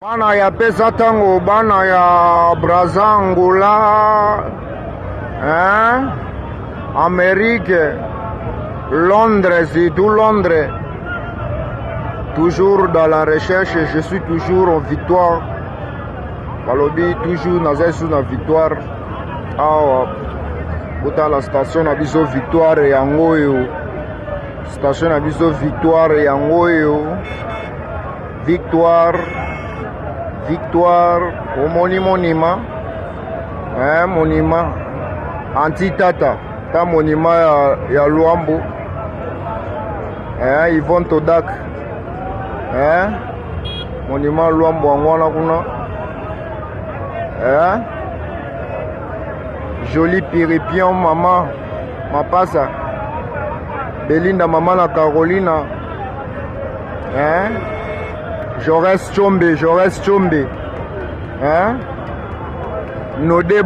Bana ya Pesa Tango, bana ya Brazangola, Amérique, Londres et tout Londres. Toujours dans la recherche, je suis toujours en victoire. Balobi toujours sous la victoire. Ah, pour la station na biso victoire yangoyo. Station na biso victoire yangoyo. Victoire. Victoire au monument, monument anti-tata, ta monument ya Luambo, Yvonne Todak, monument Luambo angwana kuna, joli piripion maman, mapasa, Belinda maman la Carolina, Jaurès Tchombe, Nodé